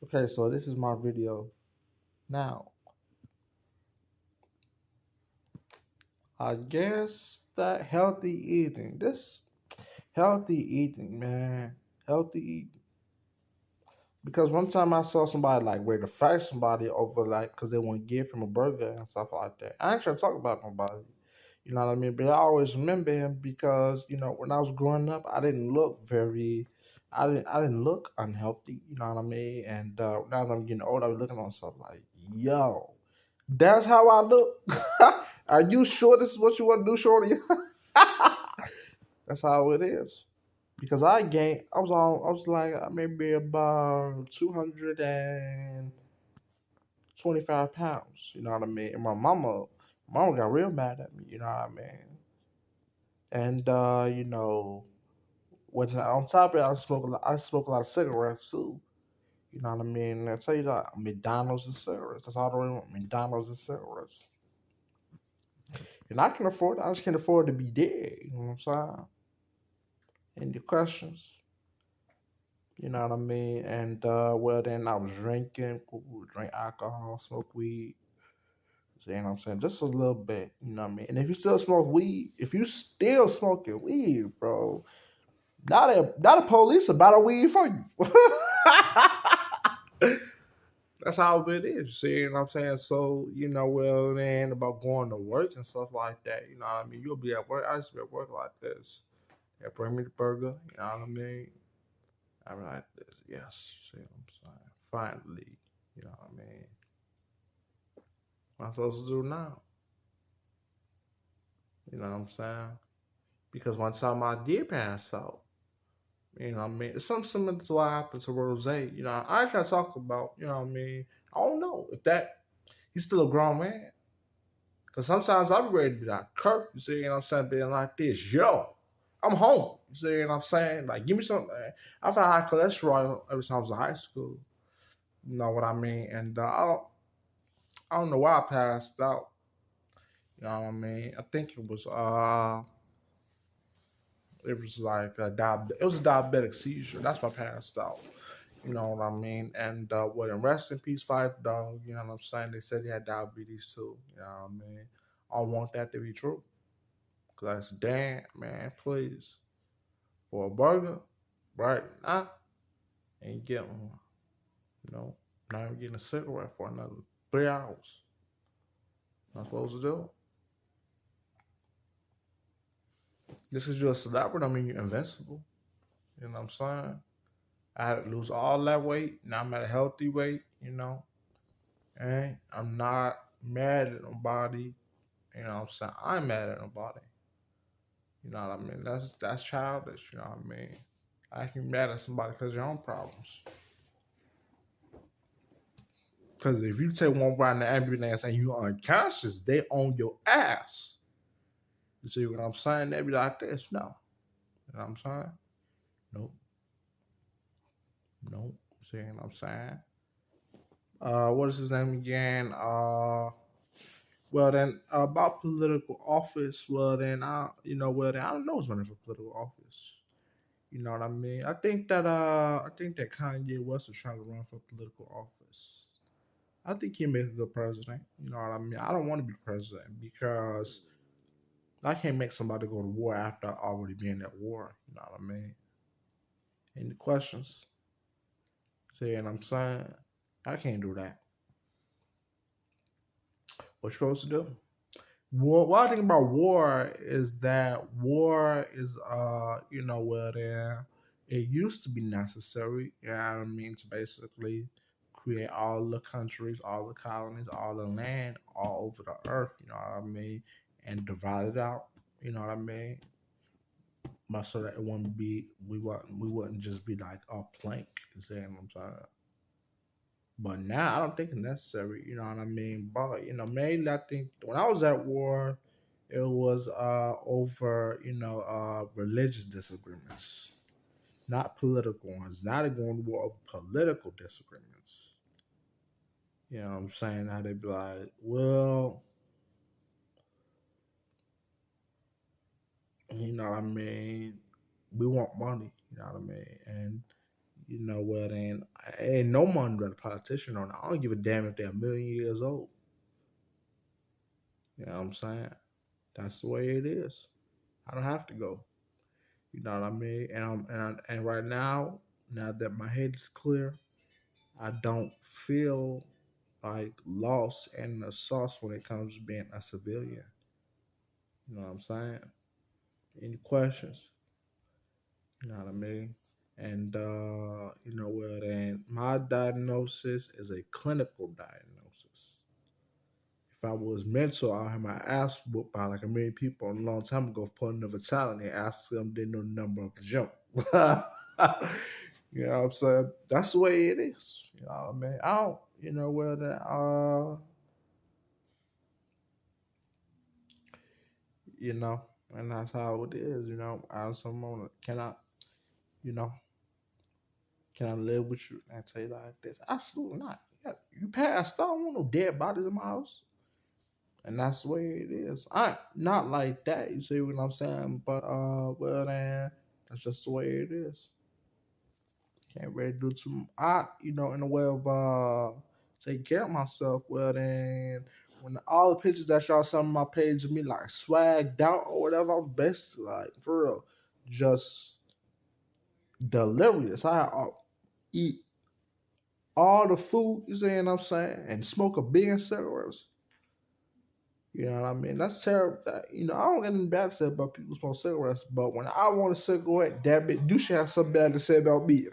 Okay, so this is my video. Now, I guess that healthy eating. This healthy eating, man. Healthy eating. Because one time I saw somebody like ready to fight somebody over like because they want to give him a burger and stuff like that. I ain't trying to talk about nobody. You know what I mean? But I always remember him because, when I was growing up, I didn't look unhealthy, you know what I mean? And now that I'm getting old, I was looking on stuff like, yo, that's how I look. Are you sure this is what you want to do, Shorty? That's how it is. Because I was like maybe about 225 pounds, you know what I mean? And mama got real mad at me, you know what I mean? And when on top of it, I smoke a lot of cigarettes too. You know what I mean? I tell you that McDonald's and cigarettes. That's all I really want. McDonald's and cigarettes. And I can afford it. I just can't afford to be dead. You know what I'm saying? Any questions? You know what I mean? And well, then I was drinking, drink alcohol, smoke weed. You know what I'm saying? Just a little bit. You know what I mean? And if you still smoking weed, bro, not a police about a weed for you. That's how it is. See, you know what I'm saying? So, well, then about going to work and stuff like that, you know what I mean? You'll be at work. I used to be at work like this. They bring me the burger, you know what I mean? I'm like this, yes. See what I'm saying? Finally, you know what I mean? What am I supposed to do now? You know what I'm saying? Because one time I did pass out. You know what I mean? It's something similar to what happened to Rose. You know, I try to talk about, you know what I mean? I don't know if he's still a grown man. Because sometimes I'm ready to be like, Kirk, you see what I'm saying? Being like this, yo, I'm home. You see what I'm saying? Like, give me something. I've had high cholesterol ever since I was in high school. You know what I mean? And I don't know why I passed out. You know what I mean? I think it was like it was a diabetic seizure. That's why I passed out. You know what I mean? And and rest in peace, Five Dog. You know what I'm saying? They said he had diabetes too. You know what I mean? I don't want that to be true. Cause that's damn man, please. For a burger, right now, ain't getting one. You know, not even getting a cigarette for another 3 hours. Not supposed to do. This is just that would I mean you're invincible. You know what I'm saying? I had to lose all that weight. Now I'm at a healthy weight, And I'm not mad at nobody. You know what I'm saying? I'm mad at nobody. You know what I mean? That's childish, you know what I mean? I can be mad at somebody because of your own problems. Because if you take one ride in the ambulance and you're unconscious, they own your ass. You see what I'm saying? They be like this. No. You know what I'm saying? Nope. Nope. See what I'm saying? What is his name again? Well then about political office. Well then I don't know who's running for political office. You know what I mean? I think that Kanye West is trying to run for political office. I think he makes a good president. You know what I mean? I don't want to be president because I can't make somebody go to war after already being at war. You know what I mean? Any questions? See what I'm saying? I can't do that. What you supposed to do? War, what I think about war is that war is, it used to be necessary, you know what I mean, to basically create all the countries, all the colonies, all the land all over the earth, you know what I mean, and divide it out, you know what I mean, but so that it wouldn't be, we wouldn't just be like a plank, you see what I'm saying? But now I don't think it's necessary, you know what I mean? But mainly I think when I was at war, it was over, religious disagreements, not political ones. Not going to war over political disagreements. You know what I'm saying? How they be like, well, you know what I mean? We want money, you know what I mean? And You know what? And ain't no one but a politician on it. I don't give a damn if they're a million years old. You know what I'm saying? That's the way it is. I don't have to go. You know what I mean? And right now that my head is clear, I don't feel like lost in the sauce when it comes to being a civilian. You know what I'm saying? Any questions? You know what I mean? And you know what? And my diagnosis is a clinical diagnosis. If I was mental, I'll have my ass whooped by like a million people a long time ago for putting the vitality and ask them they know the number of the jump. You know what I'm saying? That's the way it is. You know what I mean? I don't, you know, whether you know, and that's how it is, you know. I someone cannot, you know, can I live with you and tell you like this? Absolutely not. Yeah, you passed. I don't want no dead bodies in my house. And that's the way it is. I not like that, you see what I'm saying? But well then that's just the way it is. Can't really do too I you know, in a way of take care of myself, well then when all the pictures that y'all sent on my page of me like swagged out or whatever, I was basically like for real, just delirious. Eat all the food, you see what I'm saying, and smoke a billion cigarettes. You know what I mean? That's terrible. You know, I don't get anything bad to say about people smoke cigarettes, but when I want a cigarette, that bitch, you should have something bad to say about me.